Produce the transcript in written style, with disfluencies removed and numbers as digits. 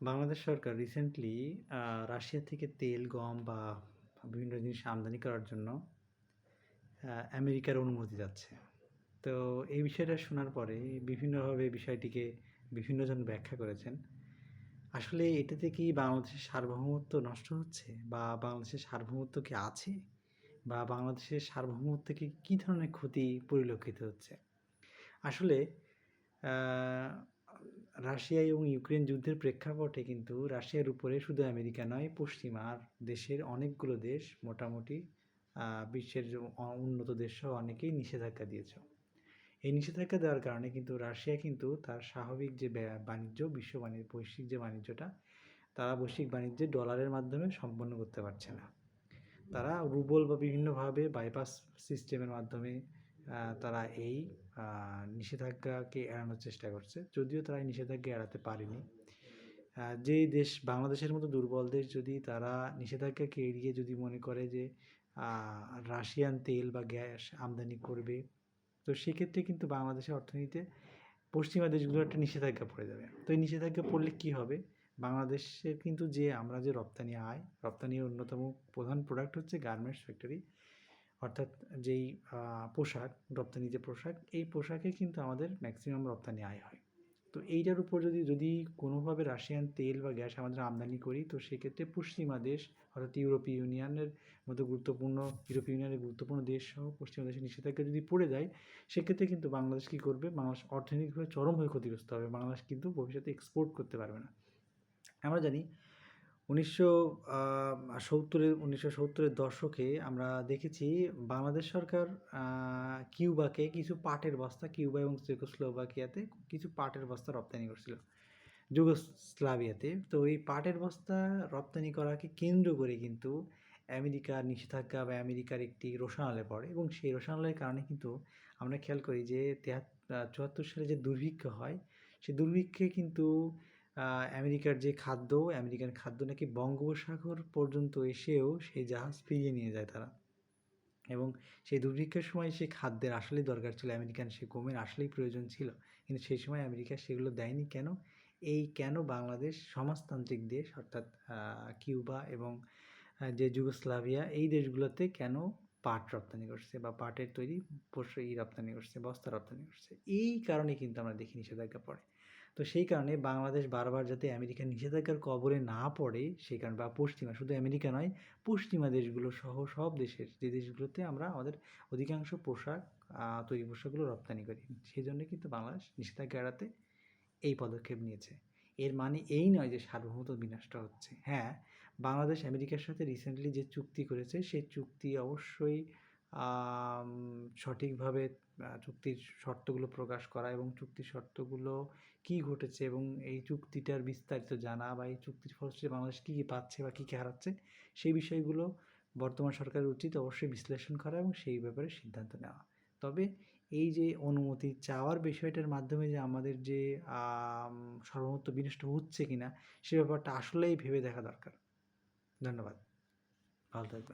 বাংলাদেশ সরকার recently Russia থেকে তেল, গম বা বিভিন্ন জিনিস আমদানি করার জন্য আমেরিকার অনুমতি চাচ্ছে। তো এই বিষয়টা শোনার পরে বিভিন্নভাবে বিষয়টিকে বিভিন্নজন ব্যাখ্যা করেছেন। আসলে এটাতে কি বাংলাদেশের সার্বভৌমত্ব নষ্ট হচ্ছে? বা বাংলাদেশের সার্বভৌমত্ব কি আছে? বা বাংলাদেশের সার্বভৌমত্বে কী ধরনের ক্ষতি পরিলক্ষিত হচ্ছে? আসলে আ রাশিয়া এবং ইউক্রেন যুদ্ধের প্রেক্ষাপটে কিন্তু রাশিয়ার উপরে শুধু আমেরিকা নয়, পশ্চিমার দেশের অনেকগুলো দেশ মোটামুটি বিশ্বের যে উন্নত দেশসহ অনেকেই নিষেধাজ্ঞা দিয়েছে। এই নিষেধাজ্ঞা দেওয়ার কারণে কিন্তু রাশিয়া কিন্তু তার স্বাভাবিক যে বাণিজ্য, বৈশ্বিক যে বাণিজ্যটা, তারা বৈশ্বিক বাণিজ্যে ডলারের মাধ্যমে সম্পন্ন করতে পারছে না। তারা রুবল বা বিভিন্নভাবে বাইপাস সিস্টেমের মাধ্যমে তারা এই নিষেধাজ্ঞাকে এড়ানোর চেষ্টা করছে, যদিও তারা এই নিষেধাজ্ঞা এড়াতে পারেনি। যেই দেশ বাংলাদেশের মতো দুর্বল দেশ যদি তারা নিষেধাজ্ঞাকে এড়িয়ে যদি মনে করে যে রাশিয়ান তেল বা গ্যাস আমদানি করবে, তো সেক্ষেত্রে কিন্তু বাংলাদেশের অর্থনীতিতে পশ্চিমা দেশগুলোর একটা নিষেধাজ্ঞা পড়ে যাবে। তো এই নিষেধাজ্ঞা পড়লে কী হবে? বাংলাদেশের কিন্তু আমরা যে রপ্তানির অন্যতম প্রধান প্রোডাক্ট হচ্ছে গার্মেন্টস ফ্যাক্টরি, অর্থাৎ যেই পোশাক, রপ্তানি যে পোশাক, এই পোশাকে কিন্তু আমাদের ম্যাক্সিমাম রপ্তানি আয় হয়। তো এইটার উপর যদি কোনোভাবে রাশিয়ান তেল বা গ্যাস আমাদের আমদানি করি, তো সেক্ষেত্রে পশ্চিমা দেশ অর্থাৎ ইউরোপীয় ইউনিয়নের গুরুত্বপূর্ণ দেশ সহ পশ্চিমা দেশের নিষেধাজ্ঞা যদি পড়ে যায়, সেক্ষেত্রে কিন্তু বাংলাদেশ কী করবে? বাংলাদেশ অর্থনৈতিকভাবে চরমভাবে ক্ষতিগ্রস্ত হবে। বাংলাদেশ কিন্তু ভবিষ্যতে এক্সপোর্ট করতে পারবে না। আমরা জানি ১৯৭০-এর দশকে আমরা দেখেছি বাংলাদেশ সরকার কিউবাকে কিছু পাটের বস্তা, কিউবা এবং চেকোস্লোভাকিয়াতে কিছু পাটের বস্তা রপ্তানি করছিল, যুগোস্লাভিয়াতে। তো এই পাটের বস্তা রপ্তানি করাকে কেন্দ্র করে কিন্তু আমেরিকার নিষেধাজ্ঞা বা আমেরিকার একটি রোষানলে পড়ে, এবং সেই রোষানলের কারণে কিন্তু আমরা খেয়াল করি যে ৭৪ সালে যে দুর্ভিক্ষ হয়, সেই দুর্ভিক্ষে কিন্তু আমেরিকান খাদ্য নাকি বঙ্গোপসাগর পর্যন্ত এসেও সেই জাহাজ ফিরিয়ে নিয়ে যায় তারা। এবং সেই দুর্ভিক্ষের সময় সেই খাদ্যের আসলেই দরকার ছিল, সেই গমের আসলেই প্রয়োজন ছিল, কিন্তু সেই সময় আমেরিকা সেগুলো দেয়নি কেন? কেন বাংলাদেশ সমাজতান্ত্রিক দেশ, অর্থাৎ কিউবা এবং যে যুগোস্লাভিয়া, এই দেশগুলোতে কেন পাট রপ্তানি করছে বা পাটের তৈরি রপ্তানি করছে, বস্তা রপ্তানি করছে? এই কারণে কিন্তু আমরা দেখি নিষেধাজ্ঞা পড়ে। তো সেই কারণে বাংলাদেশ বারবার যাতে আমেরিকার নিষেধাজ্ঞার কবলে না পড়ে, সেই কারণে বা পশ্চিমা, শুধু আমেরিকা নয়, পশ্চিমা দেশগুলো সহ সব দেশের যে দেশগুলোতে আমরা আমাদের অধিকাংশ তৈরি পোশাকগুলো রপ্তানি করি, সেই জন্য কিন্তু বাংলাদেশ নিষেধাজ্ঞা এড়াতে এই পদক্ষেপ নিয়েছে। এর মানে এই নয় যে সার্বভৌমত্ব বিনষ্ট হচ্ছে। হ্যাঁ, বাংলাদেশ আমেরিকার সাথে রিসেন্টলি যে চুক্তি করেছে, সেই চুক্তি অবশ্যই সঠিকভাবে চুক্তির শর্তগুলো প্রকাশ করা এবং চুক্তির শর্তগুলো কী ঘটেছে এবং এই চুক্তিটার বিস্তারিত জানা, বা এই চুক্তির ফলশ্রুতিতে বাংলাদেশ কী কী পাচ্ছে বা কী কী হারাচ্ছে, সেই বিষয়গুলো বর্তমান সরকারের উচিত অবশ্যই বিশ্লেষণ করা এবং সেই ব্যাপারে সিদ্ধান্ত নেওয়া। তবে এই যে অনুমতি চাওয়ার বিষয়টার মাধ্যমে যে আমাদের যে সার্বভৌমত্ব বিনষ্ট হচ্ছে কিনা, সে ব্যাপারটা আসলেই ভেবে দেখা দরকার। ধন্যবাদ। ভালো থাকবেন।